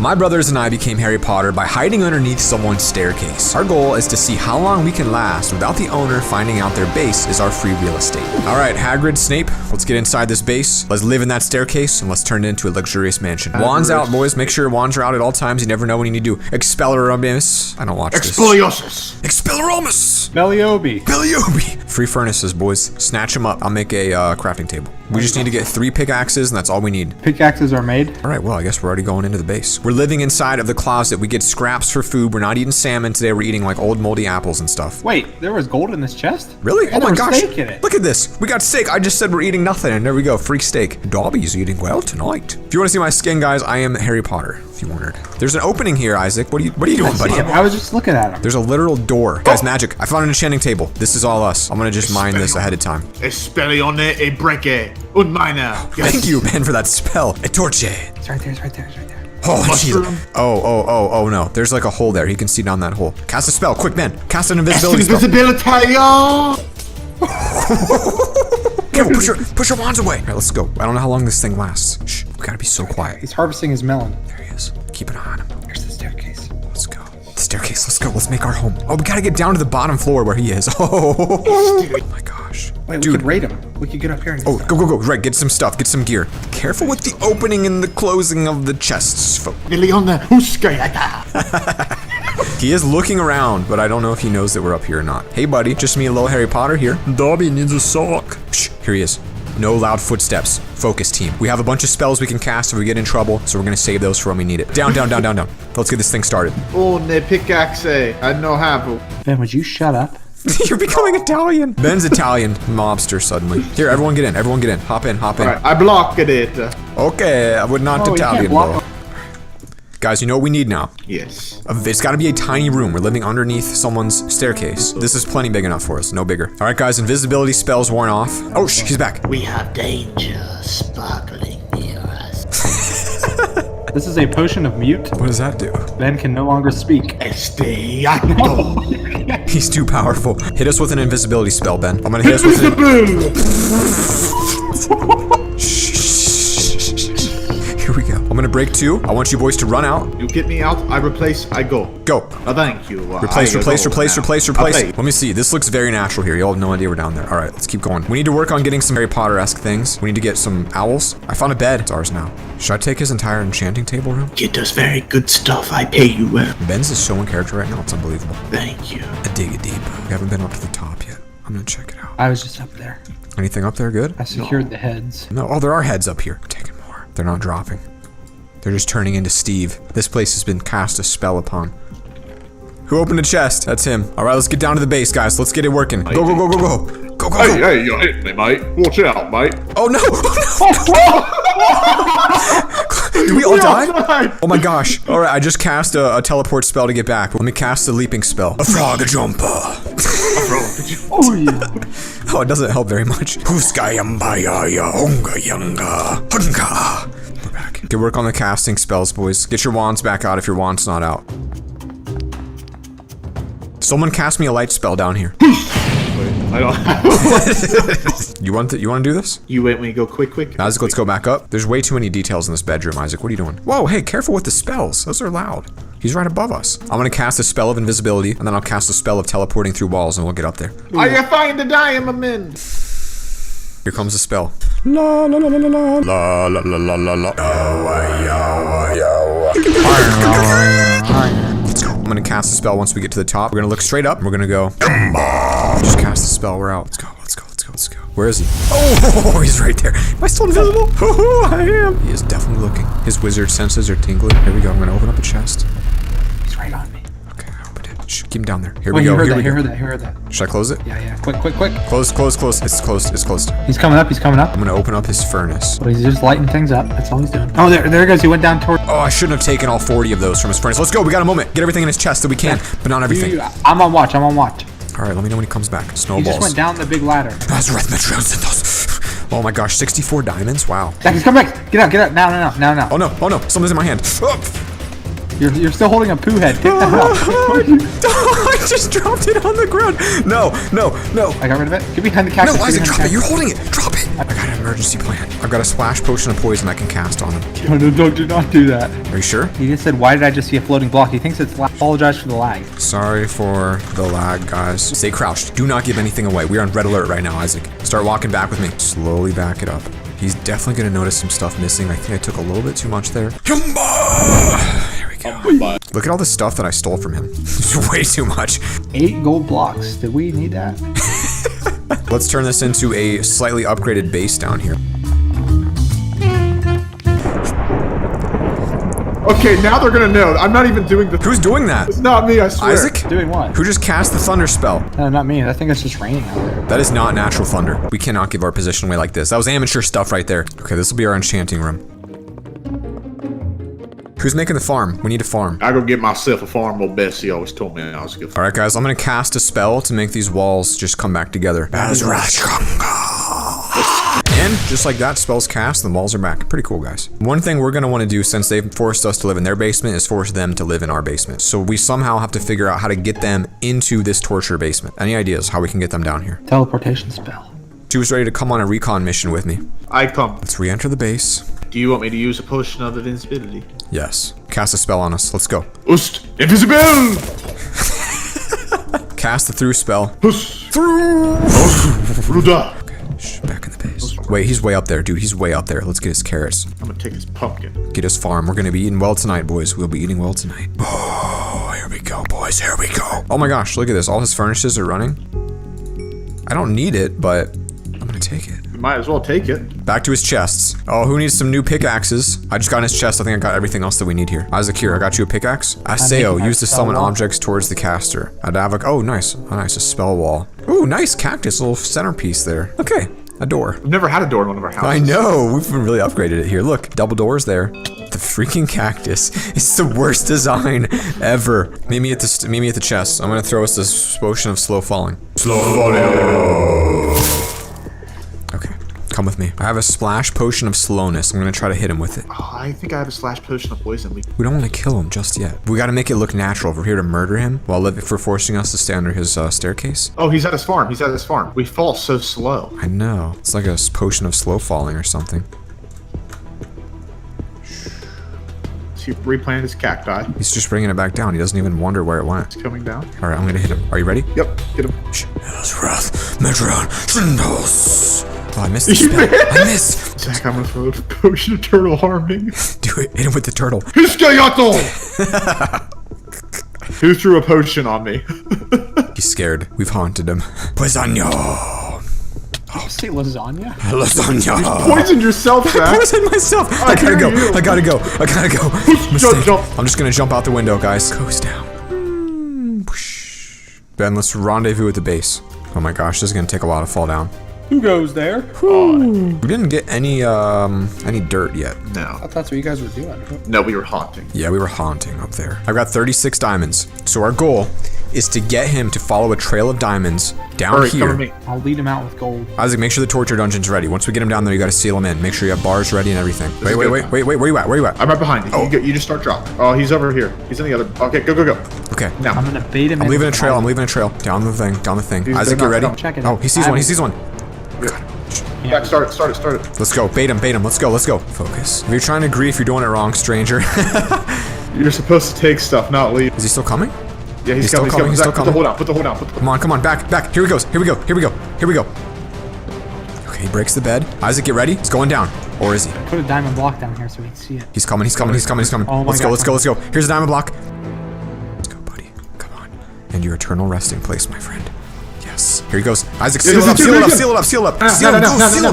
My brothers and I became Harry Potter by hiding underneath someone's staircase. Our goal is to see how long we can last without the owner finding out their base is our free real estate. All right, Hagrid, Snape, let's get inside this base. Let's live in that staircase and let's turn it into a luxurious mansion. Wands out, boys. Make sure your wands are out at all times. You never know when you need to Expelliarmus. I don't watch this. Expelliarmus. Expelliarmus. Belliobi. Free furnaces, boys. Snatch them up. I'll make a crafting table. We just need to get 3 pickaxes and that's all we need. Pickaxes are made. All right, well, I guess we're already going into the base. We're living inside of the closet. We get scraps for food. We're not eating salmon today. We're eating like old moldy apples and stuff. Wait, there was gold in this chest? Really? And Oh my gosh. steak in it. Look at this. We got steak. I just said we're eating nothing and there we go. Free steak. Dobby's eating well tonight. If you want to see my skin, guys, I am Harry Potter, if you wondered. There's an opening here, Isaac. What are you doing, buddy? I was just looking at him. There's a literal door. Guys, magic. I found an enchanting table. This is all us. I'm gonna just mine this ahead of time. Espellione e breke. Un miner. Thank you, man, for that spell. A torche. It's right there, it's right there, it's right there. Oh, Mushroom. jeez. Oh, no. There's like a hole there. He can see down that hole. Cast a spell. Quick, man. Cast an invisibility spell. Invisibility. Careful, push your wands away. All right, let's go. I don't know how long this thing lasts. Shh, we gotta be so quiet. He's harvesting his melon. There he is. Keep an eye on him. Here's the staircase. Let's go. The staircase, let's go. Let's make our home. Oh, we gotta get down to the bottom floor where he is. Oh my gosh. Wait, Dude. we could raid him. We could get up here and Oh, go. Right, get some stuff. Get some gear. Careful with the opening and the closing of the chests, folks. Milione huskayata. He is looking around, but I don't know if he knows that we're up here or not. Hey, buddy. Just me and little Harry Potter here. Dobby needs a sock. Shh, here he is. No loud footsteps. Focus, team. We have a bunch of spells we can cast if we get in trouble, so we're gonna save those for when we need it. Down. Let's get this thing started. Oh, ne pickaxe. I know how. Ben, would you shut up? You're becoming Italian. Ben's Italian. Mobster suddenly. Here, everyone get in. Hop in. Alright, I blocked it. Okay, I would not Oh, you Italian can't block though. Guys, you know what we need now? Yes. It's gotta be a tiny room. We're living underneath someone's staircase. This is plenty big enough for us, no bigger. All right, guys, invisibility spell's worn off. Oh, he's back. We have danger sparkling near us. This is a potion of mute. What does that do? Ben can no longer speak. Estiato. He's too powerful. Hit us with an invisibility spell, Ben. I'm gonna hit us with an... Here we go. I'm gonna break 2. I want you boys to run out. You get me out, I replace, I go. Go. Oh, thank you. Replace. Okay. Let me see. This looks very natural here. Y'all have no idea we're down there. All right, let's keep going. We need to work on getting some Harry Potter-esque things. We need to get some owls. I found a bed. It's ours now. Should I take his entire enchanting table room? It does very good stuff. I pay you well. Ben's is so in character right now. It's unbelievable. Thank you. I dig it deep. We haven't been up to the top yet. I'm gonna check it out. I was just up there. Anything up there good? I secured the heads. No. Oh, there are heads up here. We're taking more. They're not dropping. They're just turning into Steve. This place has been cast a spell upon. Who opened a chest? That's him. All right, let's get down to the base, guys. Let's get it working. Go. Go. Hey, you hit me, mate. Watch out, mate. Oh, no. Did we all die? Oh, my gosh. All right, I just cast a teleport spell to get back. Let me cast a leaping spell. A frog jumper. Oh, yeah. Oh, it doesn't help very much. We're back. Good work on the casting spells, boys. Get your wands back out if your wand's not out. Someone cast me a light spell down here. I don't. You want to do this? You wait when you go quick. Isaac, let's go back up. There's way too many details in this bedroom, Isaac. What are you doing? Whoa, hey, careful with the spells. Those are loud. He's right above us. I'm gonna cast a spell of invisibility, and then I'll cast a spell of teleporting through walls, and we'll get up there. I find the diamond. Here comes the spell. La la la la la la la la la la la. Let's go. I'm gonna cast a spell once we get to the top. We're gonna look straight up, and we're gonna go. Just cast the spell. We're out. Let's go. Where is he? Oh, he's right there. Am I still invisible? Oh, I am. He is definitely looking. His wizard senses are tingling. Here we go. I'm gonna open up a chest. He's right on me. Okay, I opened it. Shh, keep him down there. Here Oh, we go. He heard that. Should I close it? Yeah. Quick. Close. It's closed. He's coming up. I'm gonna open up his furnace. But he's just lighting things up. That's all he's doing. Oh, there he goes. He went down toward. Oh, I shouldn't have taken all 40 of those from his furnace. Let's go. We got a moment. Get everything in his chest that we can, but not everything. I'm on watch. All right, let me know when he comes back. He Snowballs. just went down the big ladder. Oh my gosh, 64 diamonds? Wow. Zach, he's coming back. Get out. Now. Oh no, something's in my hand. You're still holding a poo head. Get that out. I just dropped it on the ground. No. I got rid of it. Get behind the cactus. No, Isaac, drop it. You're holding it. Drop it. I got it. emergency plan. I've got a splash potion of poison I can cast on him. No, do not do that. Are you sure? He just said, why did I just see a floating block? He thinks it's apologize for the lag. Sorry for the lag, guys. Stay crouched. Do not give anything away. We're on red alert right now, Isaac. Start walking back with me. Slowly back it up. He's definitely gonna notice some stuff missing. I think I took a little bit too much there. Here we go. Look at all the stuff that I stole from him. Way too much. 8 gold blocks. Did we need that? Let's turn this into a slightly upgraded base down here. Okay, now they're gonna know. I'm not even doing the. Who's doing that? It's not me, I swear. Isaac? Doing what? Who just cast the thunder spell? Not me. I think it's just raining out there. That is not natural thunder. We cannot give our position away like this. That was amateur stuff right there. Okay, this will be our enchanting room. Who's making the farm? We need a farm. I go get myself a farm. Old Bessie always told me I was good. All right, guys, I'm gonna cast a spell to make these walls just come back together. And just like that, spell's cast, and the walls are back. Pretty cool, guys. One thing we're gonna want to do, since they've forced us to live in their basement, is force them to live in our basement. So we somehow have to figure out how to get them into this torture basement. Any ideas how we can get them down here? Teleportation spell. Who's ready to come on a recon mission with me? I come. Let's re-enter the base. Do you want me to use a potion of invincibility? Yes. Cast a spell on us. Let's go. Ust invisible. Cast the through spell. Through. Ruda. Shh, back in the base. Wait, he's way up there, dude. He's way up there. Let's get his carrots. I'm gonna take his pumpkin. Get his farm. We're gonna be eating well tonight, boys. We'll be eating well tonight. Oh, here we go, boys. Here we go. Oh my gosh, look at this. All his furnaces are running. I don't need it, but I'm gonna take it. You might as well take it. Back to his chests. Oh, who needs some new pickaxes? I just got in his chest. I think I got everything else that we need here. Isaac, here, I got you a pickaxe. Aseo, use to summon objects towards the caster. Adavok, oh, nice. Oh, nice, a spell wall. Ooh, nice cactus, little centerpiece there. Okay, a door. We've never had a door in one of our houses. I know, we've really upgraded it here. Look, double doors there. The freaking cactus. It's the worst design ever. Meet me at the chest. I'm gonna throw us this potion of slow falling. Slow falling. Okay, come with me. I have a splash potion of slowness. I'm gonna try to hit him with it. Oh, I think I have a slash potion of poison. We don't want to kill him just yet. We gotta make it look natural. If we're here to murder him while for forcing us to stay under his staircase. Oh, he's at his farm. He's at his farm. We fall so slow. I know. It's like a potion of slow falling or something. He replanted his cacti. He's just bringing it back down. He doesn't even wonder where it went. It's coming down. All right, I'm gonna hit him. Are you ready? Yep, get him. Oh, I missed the spell. I missed. Zach, I'm gonna throw a potion of turtle harming. Do it. Hit him with the turtle. Hiskayato! Who threw a potion on me? He's scared. We've haunted him. Poisonio. Say lasagna? Lasagna. Poisoned yourself, Zach. I poisoned myself. I gotta go. I gotta go. I gotta go. Mistake. Jump. I'm just gonna jump out the window, guys. Goes down. Ben, let's rendezvous at the base. Oh my gosh, this is gonna take a while to fall down. Who goes there? We didn't get any dirt yet. I No. thought that's what you guys were doing. No, we were haunting. Yeah, we were haunting up there. I've got 36 diamonds. So our goal is to get him to follow a trail of diamonds down Hurry, come here. with me. I'll lead him out with gold. Isaac, make sure the torture dungeon's ready. Once we get him down there, you gotta seal him in. Make sure you have bars ready and everything. Wait, where you at? Where you at? I'm right behind you. You just start dropping. Oh, he's over here. He's in the other. Okay, go. Okay. Now. I'm gonna bait him. I'm leaving a trail. Down the thing. These Isaac, are you not ready? coming. Check it. Oh, he sees one. Back, start it. Let's go. Bait him. Let's go. Focus. If you're trying to grief, you're doing it wrong, stranger. You're supposed to take stuff, not leave. Is he still coming? Yeah, he's still coming. coming. Put the hold down. Come on, back. Here we go. Okay, he breaks the bed. Isaac, get ready. He's going down. Or is he? Put a diamond block down here so we can see it. He's coming. Oh my Let's God. go. Here's a diamond block. Let's go, buddy. Come on. And your eternal resting place, my friend. Yes. Here he goes. Isaac, seal it up. Seal it up. Seal him.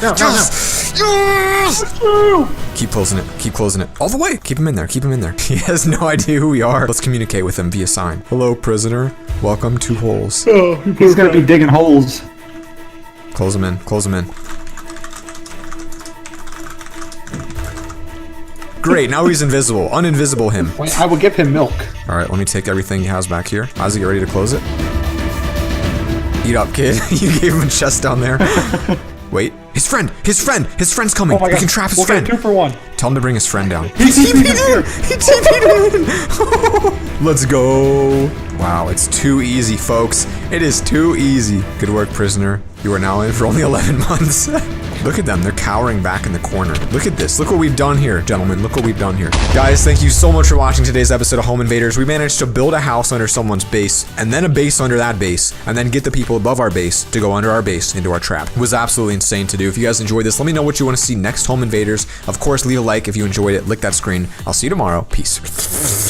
Yes. Keep closing it. All the way. Keep him in there. He has no idea who we are. Let's communicate with him via sign. Hello, prisoner. Welcome to Holes. He's gonna be digging holes. Close him in. Great, now he's invisible. Uninvisible him. Wait, I will give him milk. Alright, let me take everything he has back here. Isaac, get ready to close it. Eat up, kid. You gave him a chest down there. Wait, his friend's coming. Oh my We God. can trap his We'll friend. get 2 for 1. Tell him to bring his friend down. He TP'd in. Let's go. Wow, it's too easy, folks. It is too easy. Good work, prisoner. You are now in for only 11 months. Look at them. They're cowering back in the corner. Look at this. Look what we've done here, gentlemen. Look what we've done here. Guys, thank you so much for watching today's episode of Home Invaders. We managed to build a house under someone's base, and then a base under that base, and then get the people above our base to go under our base into our trap. It was absolutely insane to do. If you guys enjoyed this, let me know what you want to see next Home Invaders. Of course, leave a like if you enjoyed it. Lick that screen. I'll see you tomorrow. Peace.